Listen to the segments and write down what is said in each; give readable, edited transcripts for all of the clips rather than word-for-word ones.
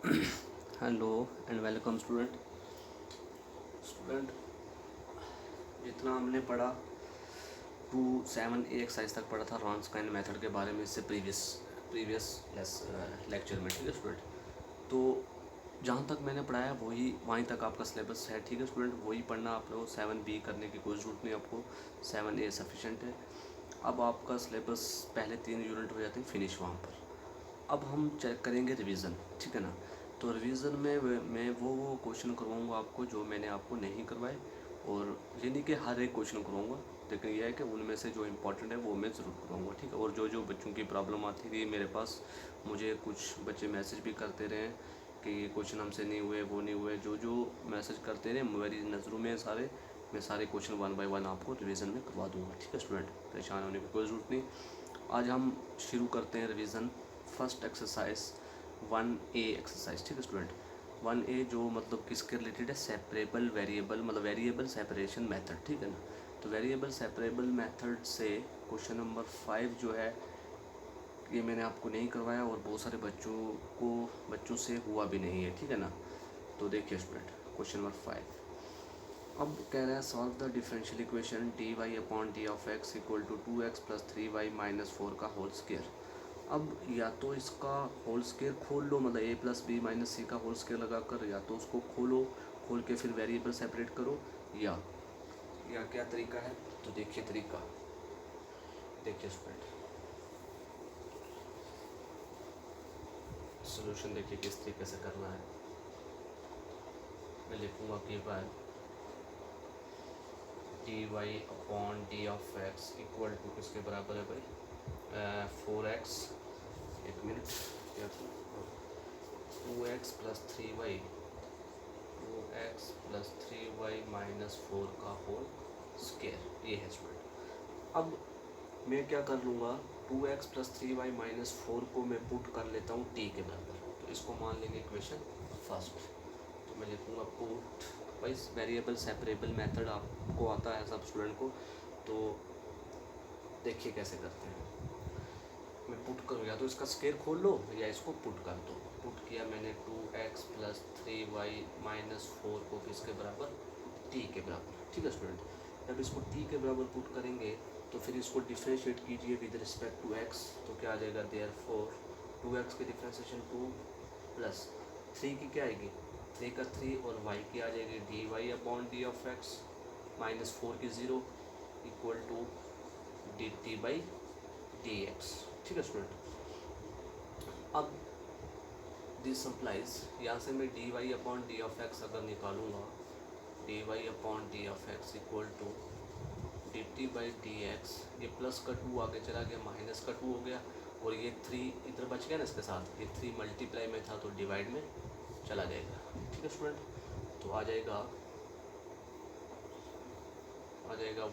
Hello and welcome student जितना हमने पढ़ा 2-7 एक्सरसाइज तक पढ़ा था रॉन्सकाइन मेथड के बारे में इससे प्रीवियस लेक्चर में। ठीक है स्टूडेंट, तो जहाँ तक मैंने पढ़ाया वहीं तक आपका सिलेबस है। ठीक है स्टूडेंट, वही पढ़ना आप लोग। 7B करने की कोई ज़रूरत नहीं आपको, 7A सफिशेंट है। अब आपका सिलेबस पहले 3 यूनिट हो जाते हैं फिनिश वहाँ पर। अब हम चेक करेंगे रिवीजन, ठीक है ना। तो रिवीजन में मैं वो क्वेश्चन करवाऊँगा आपको जो मैंने आपको नहीं करवाए, और ये नहीं कि हर एक क्वेश्चन करवाऊँगा, लेकिन यह है कि उनमें से जो इम्पोर्टेंट है वो मैं ज़रूर करवाऊँगा। ठीक है, और जो जो बच्चों की प्रॉब्लम आती थी मेरे पास, मुझे कुछ बच्चे मैसेज भी करते रहे कि ये क्वेश्चन हमसे नहीं हुए, वो नहीं हुए। जो जो मैसेज करते रहे मेरी नज़रों में मैं सारे क्वेश्चन 1 बाय 1 आपको रिवीजन में करवा दूँगा। ठीक है स्टूडेंट, परेशान होने की कोई ज़रूरत नहीं। आज हम शुरू करते हैं revision. First exercise 1A exercise. ठीक है स्टूडेंट, 1A जो मतलब किसके रिलेटेड है, सेपरेबल वेरिएबल, मतलब वेरिएबल सेपरेशन मेथड। ठीक है ना। तो वेरिएबल सेपरेबल मेथड से क्वेश्चन नंबर 5 जो है, ये मैंने आपको नहीं करवाया और बहुत सारे बच्चों से हुआ भी नहीं है। ठीक है ना। तो देखिए स्टूडेंट, क्वेश्चन नंबर 5 अब कह रहा है solve the differential equation dy/d of x equal to 2x plus 3y minus 4 का होल स्क्वायर। अब या तो इसका होल स्क्वायर खोल लो, मतलब a प्लस बी माइनस सी का होल स्क्वायर लगा कर, या तो उसको खोल के फिर वेरिएबल सेपरेट करो, या क्या तरीका है। तो देखिए तरीका, देखिए स्टूडेंट सोल्यूशन देखिए किस तरीके से करना है। मैं लिखूँगा कि by dy/d of x equal to किसके बराबर है भाई, 4x, एक मिनट, क्या 2x plus 3y, 2x plus 3y minus 4 का होल स्क्वायर। ये है स्टूडेंट। अब मैं क्या कर लूँगा, 2x प्लस 3y माइनस 4 को मैं पुट कर लेता हूँ t के बराबर। तो इसको मान लेंगे इक्वेशन फर्स्ट। तो मैं लिखूँगा पुट, भाई वेरिएबल सेपरेबल मेथड आपको आता है सब स्टूडेंट को। तो देखिए कैसे करते हैं। मैं पुट करूँ, या तो इसका स्क्वायर खोल लो या इसको पुट कर दो। पुट किया मैंने 2x प्लस 3y माइनस 4 को किसके बराबर, t के बराबर। ठीक है स्टूडेंट, जब इसको t के बराबर पुट करेंगे तो फिर इसको डिफ्रेंशिएट कीजिए विद रिस्पेक्ट टू x। तो क्या आ जाएगा, देयरफॉर 2x की डिफ्रेंशिएशन 2 प्लस 3 की क्या आएगी, 3 का 3, और y की आ जाएगी dy/d ऑफ x माइनस 4 की 0 इक्वल टू dt/dx। ठीक है स्टूडेंट। अब दिस सप्लाइज, यहाँ से मैं dy/d ऑफ x अगर निकालूंगा, dy/d of x equal to dt/dx, ये प्लस का 2 आगे चला गया, माइनस का 2 हो गया, और ये 3 इधर बच गया ना इसके साथ, ये 3 मल्टीप्लाई में था तो डिवाइड में चला जाएगा। ठीक है स्टूडेंट, तो आ जाएगा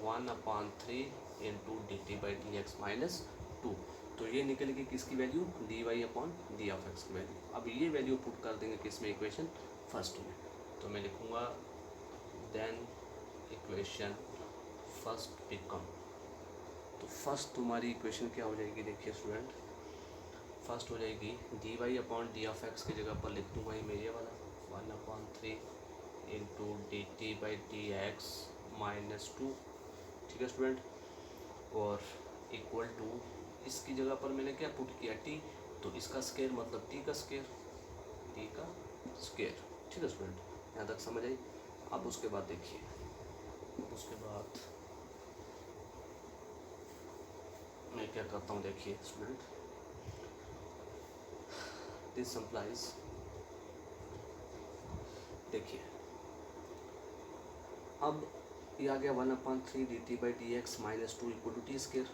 1/3 इंटू dt/dx माइनस 2। तो ये निकल गई किसकी वैल्यू, dy/d ऑफ x की वैल्यू। अब ये वैल्यू पुट कर देंगे किस में, इक्वेशन फर्स्ट में। तो मैं लिखूँगा देन इक्वेशन फर्स्ट बिकम, तो फर्स्ट तुम्हारी इक्वेशन क्या हो जाएगी, देखिए स्टूडेंट, फर्स्ट हो जाएगी dy/d ऑफ x की जगह पर लिख दूँगा मैं ये वाला 1/3 इंटू dt/dx माइनस 2। ठीक है स्टूडेंट, और इक्वल टू, इसकी जगह पर मैंने क्या पुट किया, t, तो इसका स्क्वायर मतलब t का स्क्वायर, ठीक है स्टूडेंट, यहाँ तक समझ आई। अब उसके बाद देखिए, उसके बाद मैं क्या करता हूँ, देखिए स्टूडेंट, दिस सिंप्लाइज, देखिए अब ये आ गया 1/3 dt/dx minus 2 equal to T square.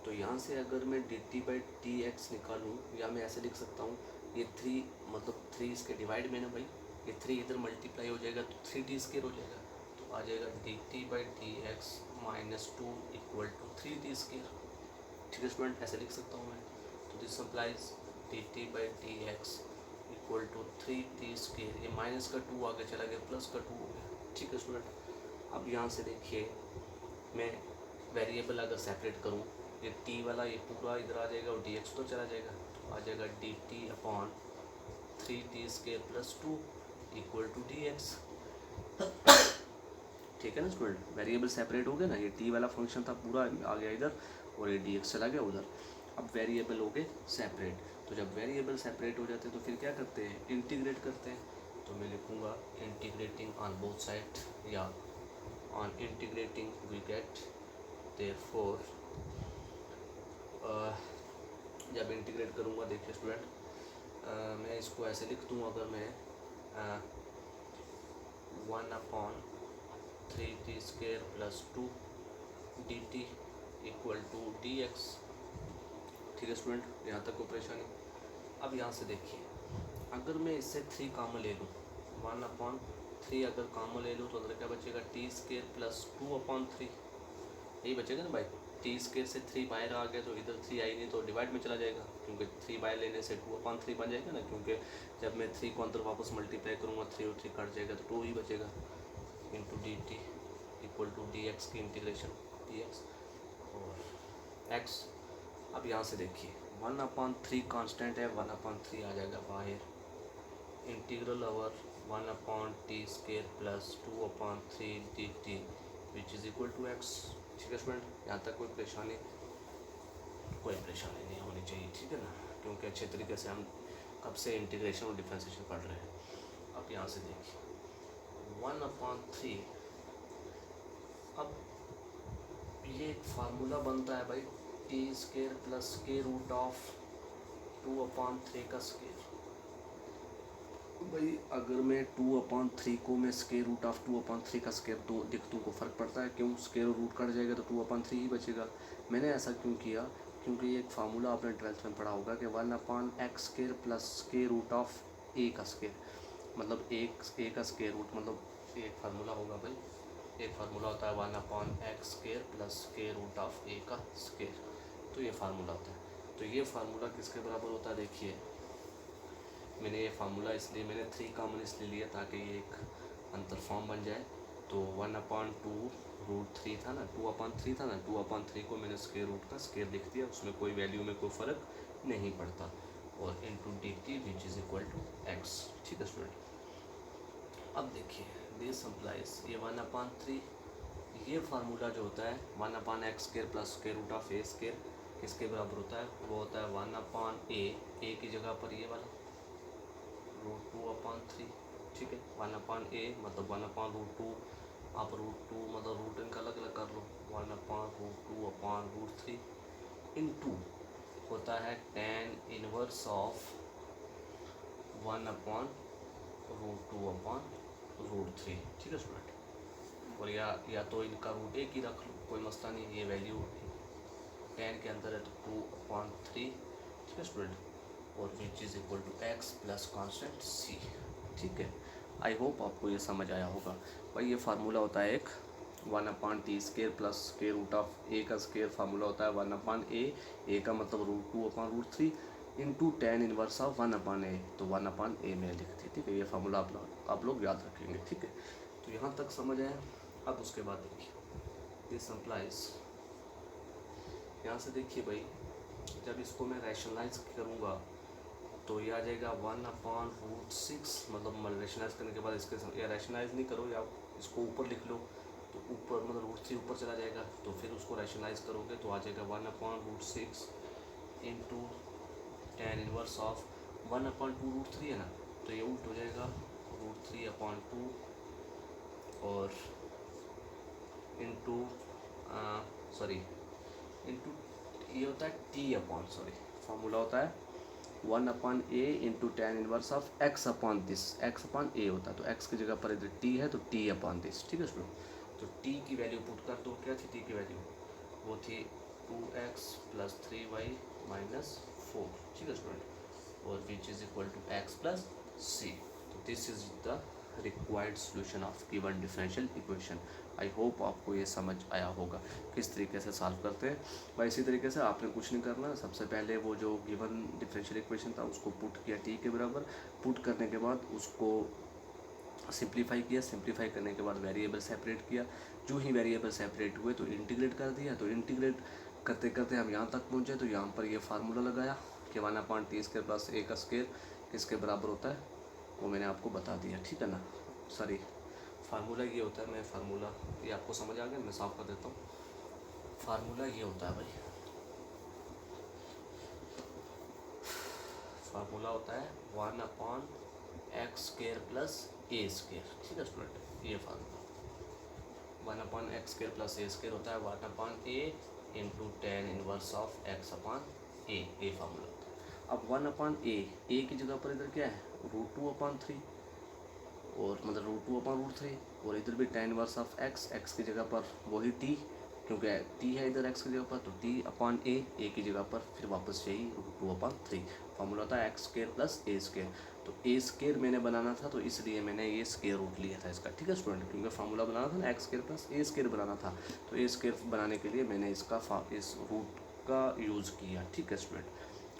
तो यहाँ से अगर मैं dt/dx निकालूँ, या मैं ऐसे लिख सकता हूँ, ये 3 मतलब 3 इसके डिवाइड में ना भाई, ये 3 इधर मल्टीप्लाई हो जाएगा तो 3t स्क्वायर हो जाएगा। तो आ जाएगा dt/dx minus 2 equal to 3t square. ठीक है स्टूडेंट, ऐसे लिख सकता हूँ मैं। तो this supplies dt/dx equal to 3t square, ये माइनस का 2 आगे चला गया, प्लस का 2 हो गया। ठीक है स्टूडेंट, अब यहाँ से देखिए मैं वेरिएबल अगर सेपरेट करूँ, ये t वाला ये पूरा इधर आ जाएगा और dx तो चला जाएगा, तो आ जाएगा dt/3 3t² + 2 = dx। ठीक है ना स्टूडेंट, वेरिएबल सेपरेट हो गया ना, ये टी वाला फंक्शन था पूरा आ गया इधर और ये dx चला गया उधर। अब वेरिएबल हो गए सेपरेट, तो जब वेरिएबल सेपरेट हो जाते हैं तो फिर क्या करते हैं, इंटीग्रेट करते हैं। तो मैं लिखूँगा इंटीग्रेटिंग ऑन बोथ साइड या on integrating we get therefore. जब इंटीग्रेट करूँगा देखिए स्टूडेंट, मैं इसको ऐसे लिख दूँ, अगर मैं 1/3t² + 2 dt = dx। ठीक है स्टूडेंट, यहाँ तक कोई परेशानी। अब यहाँ से देखिए, अगर मैं इससे 3 कॉमन ले लूँ, 1/3 अगर कॉमन ले लूँ तो अंदर क्या बचेगा, t² + 2/3 यही बचेगा ना भाई। t² से 3 बाहर आ गया तो इधर 3 आई नहीं तो डिवाइड में चला जाएगा, क्योंकि 3 बाहर लेने से 2/3 बन जाएगा ना, क्योंकि जब मैं 3 को अंदर वापस मल्टीप्लाई करूँगा 3 और 3 कट जाएगा तो 2 ही बचेगा। इंटू dt = dx की इंटीग्रेशन dx और x। अब यहाँ से देखिए 1/3 कांस्टेंट है, 1/3 आ जाएगा बाहर। Integral over 1/t² + 2/3 dt = x। ठीक है स्टूडेंट, यहाँ तक कोई परेशानी नहीं होनी चाहिए, ठीक है ना, क्योंकि अच्छे तरीके से हम कब से इंटीग्रेशन और डिफरेंशिएशन पढ़ रहे हैं। अब यहाँ से देखिए 1/3, अब ये एक फार्मूला बनता है भाई, t² + k√2/3 का स्केयर। भाई अगर मैं 2/3 को मैं √2/3 का स्केयर तो लिख दूँ को फ़र्क पड़ता है, क्यों, स्केयर और रूट कट जाएगा तो 2/3 ही बचेगा। मैंने ऐसा क्यों किया, क्योंकि ये एक फार्मूला आपने 12th में पढ़ा होगा कि 1/x² + k√a का स्केयर, मतलब a का स्केयर रूट, मतलब एक फार्मूला होगा भाई, एक फार्मूला होता है 1/x² + k√a का स्केयर, तो ये फार्मूला होता है। तो ये फार्मूला किसके बराबर होता है, देखिए मैंने ये फार्मूला इसलिए मैंने 3 कॉमन इसलिए लिया ताकि ये एक अंतर फॉर्म बन जाए। तो 1/2√3 था ना, 2/3 था ना, 2/3 को मैंने स्क्वायर रूट का स्क्वायर लिख दिया, उसमें कोई वैल्यू में कोई फ़र्क नहीं पड़ता, और इंटू dt = x। ठीक है स्टूडेंट, अब देखिए दिस इम्प्लाइज ये 1/3, ये फार्मूला जो होता है 1/x² + k√a² किसके बराबर होता है, वो होता है 1/a की जगह पर ये वाला √2/3। ठीक है, 1/a मतलब 1/√2, आप √2 मतलब रूट इनका अलग अलग कर लो, 1/√2/√3 इंटू होता है tan इनवर्स ऑफ 1/√2/√3। ठीक है स्टूडेंट, और या तो इनका रूट एक ही रख लो, कोई मसला नहीं, ये वैल्यू tan के अंदर है तो 2/3। ठीक है स्टूडेंट, और which is equal to x + constant c। ठीक है, आई होप आपको ये समझ आया होगा। भाई ये फार्मूला होता है एक 1/t² + k√a का स्केयर फार्मूला होता है 1/a, a का मतलब √2/√3 into tan inverse of 1/a, तो 1/a में लिखते। ठीक है, ये फार्मूला आप लोग याद रखेंगे। ठीक है, तो यहाँ तक समझ आया। अब उसके बाद देखिए दिस इम्प्लाइज, यहाँ से देखिए भाई जब इसको मैं रैशनलाइज करूँगा तो ये आ जाएगा 1/√6, मतलब रैशनलाइज करने के बाद इसके या रैशनलाइज नहीं करो या इसको ऊपर लिख लो तो ऊपर मतलब √3 ऊपर चला जाएगा, तो फिर उसको रैशनलाइज करोगे तो आ जाएगा 1/√6 इंटू tan इनवर्स ऑफ 1/2√3 है ना, तो ये उल्ट हो जाएगा √3/2 और इंटू इंटू ये होता है फार्मूला होता है 1/a into tan inverse of x/this, x/a होता है, तो x की जगह पर इधर t है तो t/this। ठीक है स्टूडेंट, तो t की वैल्यू पुट कर दो, क्या थी t की वैल्यू, वो थी 2x + 3y - 4। ठीक है स्टूडेंट, और which is equal to x + c। तो this is the required solution of given differential equation. I hope आपको ये समझ आया होगा किस तरीके से सॉल्व करते हैं। भाई इसी तरीके से आपने कुछ नहीं करना, सबसे पहले वो जो गिवन डिफरेंशियल इक्वेशन था उसको पुट किया t के बराबर, पुट करने के बाद उसको सिंप्लीफाई किया, सिंप्लीफाई करने के बाद वेरिएबल सेपरेट किया, जो ही वेरिएबल सेपरेट हुए तो इंटीग्रेट कर दिया, तो इंटीग्रेट करते करते हम यहाँ तक पहुँचे, तो यहाँ पर ये फार्मूला लगाया कि 1/t² + a का स्केयर किसके बराबर होता है वो मैंने आपको बता दिया, ठीक है ना। सॉरी, फार्मूला ये होता है, मैं फार्मूला ये आपको समझ आ गया, मैं साफ कर देता हूँ। फार्मूला ये होता है भाई, फार्मूला होता है 1/x² प्लस a², ठीक है स्टूडेंट। ये फार्मूला 1/x² प्लस a² होता है 1/a into tan inverse of x/a, ये फार्मूला होता है। अब 1/a की जगह पर इधर क्या है √2/3, और मतलब √2/√3, और इधर भी tan इनवर्स ऑफ x की जगह पर वही t, क्योंकि t है इधर x की जगह पर, तो t/a की जगह पर फिर वापस यही √2/3। फार्मूला होता है x² प्लस a²। तो a² मैंने बनाना था, तो इसलिए मैंने ये स्क्वायर रूट लिया था इसका, ठीक है स्टूडेंट, क्योंकि फार्मूला बनाना था ना x² प्लस a² बनाना था, तो a² बनाने के लिए मैंने इसका इस रूट का यूज़ किया, ठीक है स्टूडेंट।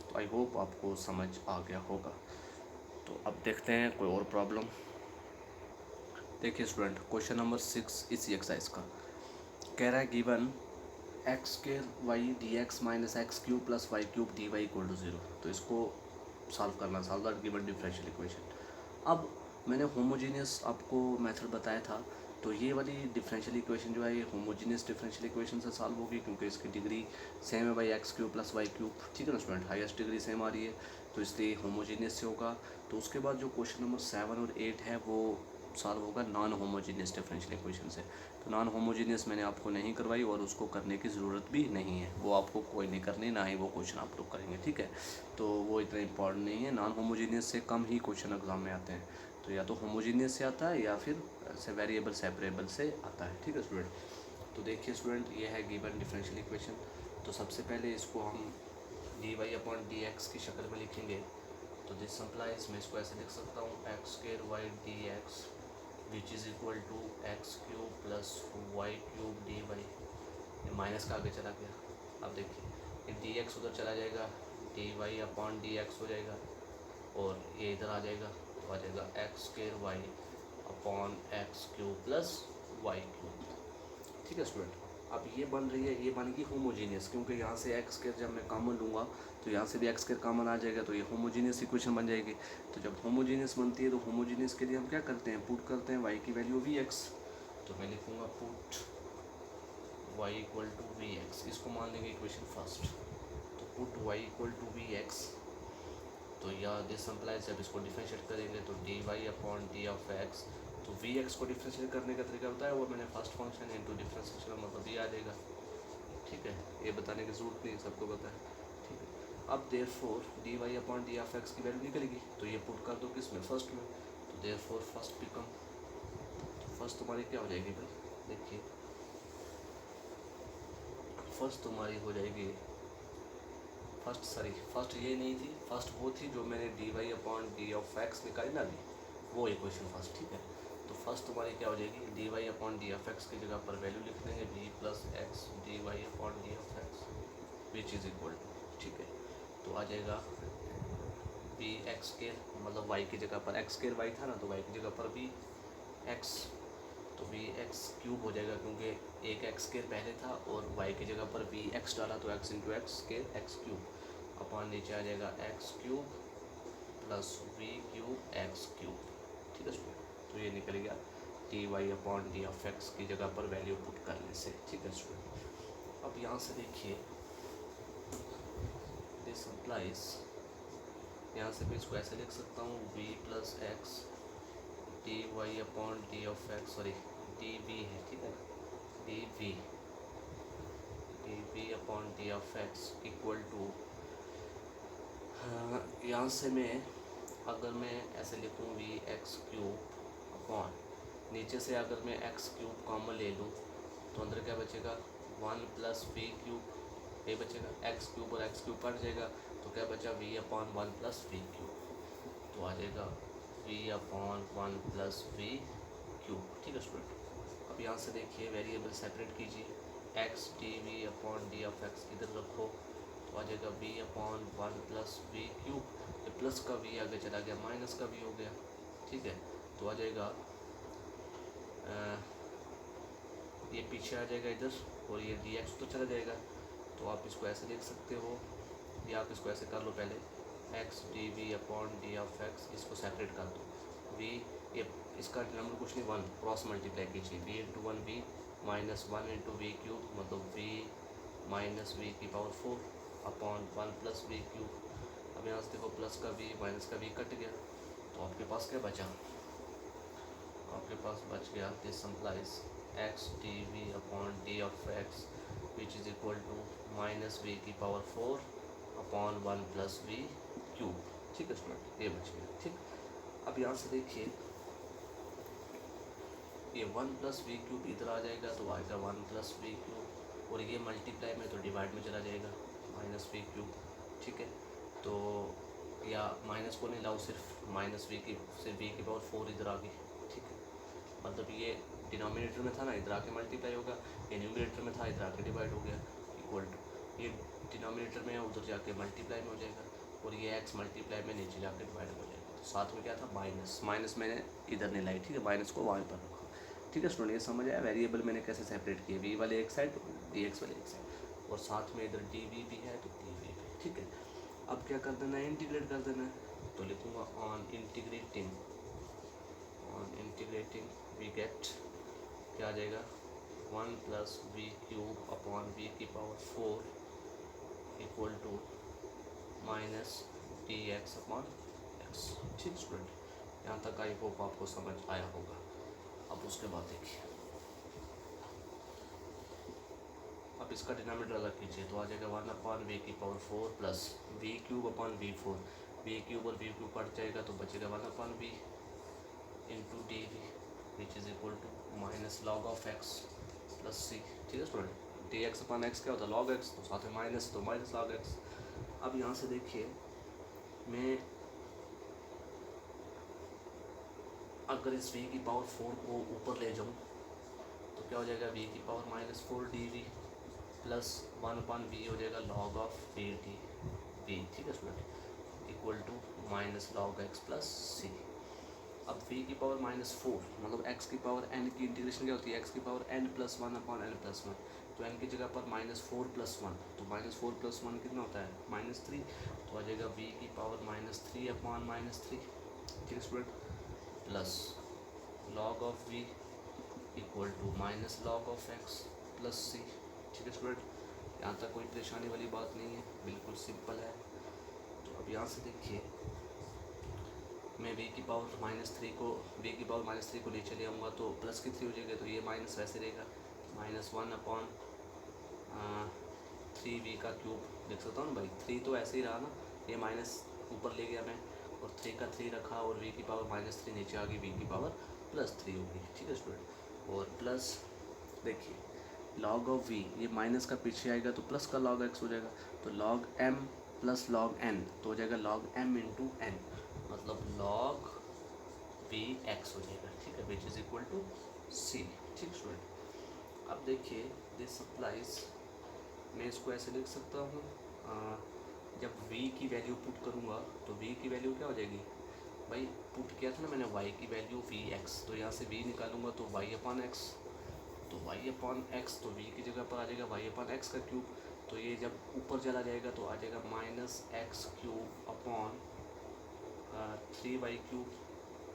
तो आई होप आपको समझ आ गया होगा। तो अब देखते हैं कोई और प्रॉब्लम। देखिए स्टूडेंट, क्वेश्चन नंबर 6 इसी एक्सरसाइज का कह रहा है given x² y dx minus x³ plus y³ dy equal to 0। तो इसको सॉल्व करना, solve that given differential equation. अब मैंने होमोजीनियस आपको मेथड बताया था, तो ये वाली डिफरेंशियल इक्वेशन जो है ये होमोजीनियस डिफरेंशियल इक्वेशन से सॉल्व होगी, क्योंकि इसकी डिग्री सेम है भाई x³ प्लस y³, ठीक है ना स्टूडेंट, हाईएस्ट डिग्री सेम आ रही है, तो इसलिए होमोजीनियस से होगा। तो उसके बाद जो क्वेश्चन नंबर 7 और 8 है वो सॉल्व होगा नॉन होमोजीनियस डिफरेंशियल इक्वेशन से। तो नॉन होमोजीनियस मैंने आपको नहीं करवाई और उसको करने की ज़रूरत भी नहीं है, वो आपको कोई नहीं करनी, ना ही वो क्वेश्चन आप लोग करेंगे, ठीक है। तो वो इतना इंपॉर्टेंट नहीं है, नॉन होमोजीनियस से कम ही क्वेश्चन एग्जाम में आते हैं, तो या तो होमोजीनियस से आता है या फिर ऐसे वेरिएबल सेपरेबल से आता है, ठीक है स्टूडेंट। तो देखिए स्टूडेंट, ये है गिवन डिफरेंशियल इक्वेशन। तो सबसे पहले इसको हम dy/dx की शक्ल में लिखेंगे। तो दिस सिंप्लाइज, मैं इसको ऐसे लिख सकता हूँ x² y dx which is equal to x³ plus y³ dy। ये माइनस का आगे चला गया। अब देखिए ये dx उधर चला जाएगा, dy/dx हो जाएगा, और ये इधर आ जाएगा, तो आ जाएगा x² y/x³ प्लस y³, ठीक है स्टूडेंट। अब ये बन रही है, ये बन गई होमोजीनियस, क्योंकि यहाँ से x² जब मैं कॉमन लूँगा तो यहाँ से भी x² कॉमन आ जाएगा, तो ये होमोजीनियस इक्वेशन बन जाएगी। तो जब होमोजीनियस बनती है तो होमोजीनियस के लिए हम क्या करते हैं, पुट करते हैं y की वैल्यू vx। तो मैं लिखूँगा put y equal to vx, इसको मान लेंगे इक्वेशन फर्स्ट। तो put y equal to vx, तो यह दिस सिंप्लाइज, जब इसको डिफरेंशिएट करेंगे तो dy/d ऑफ x, तो vx को डिफरेंशिएट करने का तरीका बताया वो मैंने, फर्स्ट फंक्शन इनटू डिफरेंशिएशन मतलब ये आ जाएगा, ठीक है, ये बताने की जरूरत नहीं, सबको पता है, ठीक है। अब देयरफॉर dy/d ऑफ x की वैल्यू निकलेगी, तो ये पुट कर दो किस में, फर्स्ट में, तो देयरफॉर फर्स्ट बिकम, तो फर्स्ट तुम्हारी क्या हो जाएगी भाई, देखिए फर्स्ट तुम्हारी हो जाएगी, फर्स्ट ये नहीं थी, फर्स्ट वो थी जो मैंने dy/d ऑफ x निकाली ना अभी, वो इक्वेशन फर्स्ट, ठीक है। तो फर्स्ट तुम्हारी क्या हो जाएगी, dy/d ऑफ x की जगह पर वैल्यू लिख देंगे v plus X dy/d of x which is equal to, ठीक है। तो आ जाएगा vx², मतलब y की जगह पर x² y था ना, तो y की जगह पर भी x, तो vx³ हो जाएगा, क्योंकि एक x² पहले था और y की जगह पर vx डाला, तो x into x² x³ upon नीचे आ जाएगा x³ प्लस v³ x³, ठीक है स्टूडेंट। तो ये निकल गया dy/d ऑफ x की जगह पर वैल्यू पुट करने से, ठीक है स्टूडेंट। अब यहाँ से देखिए दिस इम्प्लाइज, यहाँ से मैं इसको ऐसे लिख सकता हूँ v plus X dy/d of x, sorry dv है, ठीक है, dv/d of x equal to, यहाँ से मैं अगर मैं ऐसे लिखूँ vx³ अपॉन, नीचे से अगर मैं x³ कॉमन ले लूँ तो अंदर क्या बचेगा 1 प्लस v³, ये बचेगा x³ और x³ कट जाएगा, तो क्या बचा v/1 प्लस v³, तो आ जाएगा v/1 प्लस v³, ठीक है स्टूडेंट। अब यहाँ से देखिए वेरिएबल सेपरेट कीजिए, x dv/d ऑफ x इधर रखो, तो आ जाएगा v/1 प्लस v³, ये प्लस का v आगे चला गया, माइनस का v हो गया, ठीक है। तो आ जाएगा ये पीछे आ जाएगा इधर, और ये dx तो चला जाएगा, तो आप इसको ऐसे देख सकते हो, या आप इसको ऐसे कर लो पहले X D we upon D of X, इसको सेपरेट कर दो। वी ये इसका नंबर कुछ नहीं, वन क्रॉस मल्टीप्लाई कीजिए, V into one V minus one into V cube, मतलब वी माइनस वी की power 4 upon one plus we cube. अब यहाँ से देखो प्लस का वी माइनस का वी कट गया, तो आपके पास क्या बचा, आपके पास बच गया this implies x D we upon D of x which is equal to minus we की power 4 upon one plus we cube. ठीक है स्टूडेंट, ये बच गया। ठीक, अब यहाँ से देखिए ये वन प्लस वी क्यूब इधर आ जाएगा तो आएगा वन प्लस वी क्यूब, और ये मल्टीप्लाई में तो डिवाइड में चला जाएगा माइनस वी क्यूब। ठीक है, तो या माइनस को नहीं लाओ, सिर्फ माइनस वी की सिर्फ वी की पावर 4 इधर आ गई। ठीक है, मतलब ये डिनोमिनेटर में था ना, इधर आके मल्टीप्लाई होगा, ये न्यूमिनेटर में था, इधर आके डिवाइड हो गया, इक्वल टू ये डिनोमिनेटर में है उधर जाके मल्टीप्लाई में हो जाएगा, और ये एक्स मल्टीप्लाई में नीचे जाके डिवाइड हो जाएगा। तो साथ में क्या था माइनस, माइनस मैंने इधर नहीं लाई। ठीक है, माइनस को वहाँ पर रखा। ठीक है स्टूडेंट, ये समझ आया वेरिएबल मैंने कैसे सेपरेट किए, वी वाले एक साइड डी एक्स वाले एक साइड, और साथ में इधर डी वी भी है तो डी वी भी। ठीक है, अब क्या कर देना है, इंटीग्रेट कर देना है, तो लिखूँगा ऑन इंटीग्रेटिंग वी गेट क्या आ जाएगा, one plus we cube upon v की power 4 equal to minus d x upon x. ठीक स्टूडेंट, यहाँ तक आई होप आपको समझ आया होगा। अब उसके बाद देखिए, अब इसका डिनोमिनेटर अलग कीजिए, तो आ जाएगा वन अपॉन वी की power 4 plus we cube upon v 4, v cube और वी क्यूब कट जाएगा तो बचेगा one upon v into d v which is equal to minus log of x plus c. ठीक है student, d x upon x क्या होता है, log x, तो साथ में माइनस, तो माइनस लॉग एक्स। अब यहाँ से देखिए, मैं अगर इस वी की पावर 4 को ऊपर ले जाऊँ तो क्या हो जाएगा, वी की power minus 4 d v plus one upon v हो जाएगा log of v d v. ठीक है student, equal to minus log x plus c. अब वी की पावर माइनस 4 मतलब एक्स की पावर एन की इंटीग्रेशन क्या होती है, एक्स की power N plus one upon N plus one, तो एन की जगह पर माइनस 4 प्लस वन, तो माइनस 4 प्लस वन कितना होता है, माइनस 3, तो आ जाएगा वी की पावर माइनस 3 अपॉन माइनस 3। ठीक है student, plus log of v equal to minus log of x plus c. ठीक है स्टूडेंट, यहाँ तक कोई परेशानी वाली बात नहीं है, बिल्कुल सिंपल है। तो अब यहाँ से देखिए, मैं वी की पावर माइनस 3 को नीचे ले आऊँगा तो प्लस की 3 हो जाएगा, तो ये माइनस वैसे रहेगा, माइनस 1 अपॉन 3 वी का क्यूब लिख सकता हूँ ना भाई, 3 तो ऐसे ही रहा ना, ये माइनस ऊपर ले गया मैं और 3 का 3 रखा, और वी की पावर माइनस 3 नीचे आ गई, वी की पावर प्लस 3 होगी। ठीक है स्टूडेंट, और प्लस देखिए लॉग ऑफ वी, ये माइनस का पीछे आएगा तो प्लस का लॉग एक्स हो जाएगा, तो log M plus log N, तो हो जाएगा लॉग एम इंटू एन, मतलब लॉग वी एक्स हो जाएगा। ठीक है, which is equal to C. ठीक स्टूडेंट, अब देखिए दिस अप्लाइज, मैं इसको ऐसे लिख सकता हूँ, जब v की वैल्यू पुट करूँगा तो v की वैल्यू क्या हो जाएगी भाई, पुट किया था ना मैंने y की वैल्यू वी एक्स, तो यहाँ से v निकालूंगा तो y अपॉन एक्स, तो y अपॉन एक्स, तो v की जगह पर आ जाएगा y अपॉन एक्स का क्यूब, तो ये जब ऊपर चला जाएगा तो आ जाएगा minus x cube upon 3y cube.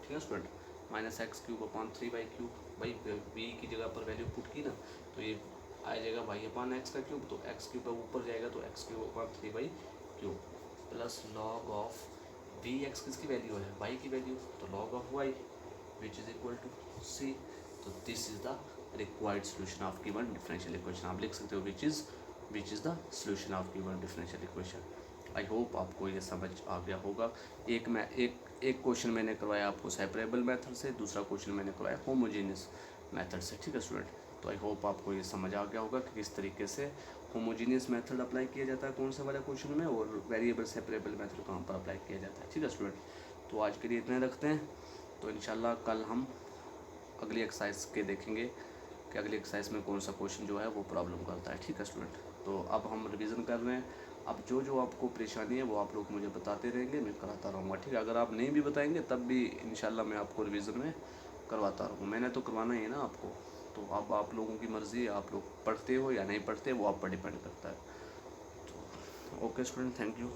ठीक है student, minus x cube upon 3y cube, भाई v की जगह पर वैल्यू पुट की ना, तो ये आ जाएगा y अपॉन एक्स का क्यूब, तो एक्स क्यूब ऊपर जाएगा तो x cube upon 3y cube plus log of v x किसकी वैल्यू है, y की वैल्यू, तो log of y which is equal to c। तो this is the required solution of given differential equation. आप लिख सकते हो which is the solution of given differential equation. I hope आपको ये समझ आ गया होगा। एक क्वेश्चन मैंने करवाया आपको सेपरेबल मेथड से, दूसरा क्वेश्चन मैंने करवाया होमोजेनियस मेथड से। ठीक है स्टूडेंट, तो आई होप आपको ये समझ आ गया होगा कि किस तरीके से होमोजेनियस मेथड अप्लाई किया जाता है कौन से वाले क्वेश्चन में, और वेरिएबल सेपरेबल मेथड कहाँ पर अप्लाई किया जाता है। ठीक है स्टूडेंट, तो आज के लिए इतने रखते हैं, तो इंशाल्लाह कल हम अगली एक्सरसाइज के देखेंगे कि अगली एक्सरसाइज में कौन सा क्वेश्चन जो है वो प्रॉब्लम करता है। ठीक है स्टूडेंट, तो अब हम रिवीजन कर रहे हैं। अब जो आपको परेशानी है वो आप लोग मुझे बताते रहेंगे, मैं कराता रहूँगा। ठीक है, अगर आप नहीं भी बताएंगे तब भी इंशाल्लाह मैं आपको रिवीजन में करवाता रहूँगा, मैंने तो करवाना ही है ना आपको। तो अब आप लोगों की मर्ज़ी है, आप लोग पढ़ते हो या नहीं पढ़ते वो आप पर डिपेंड करता है। तो ओके स्टूडेंट, थैंक यू।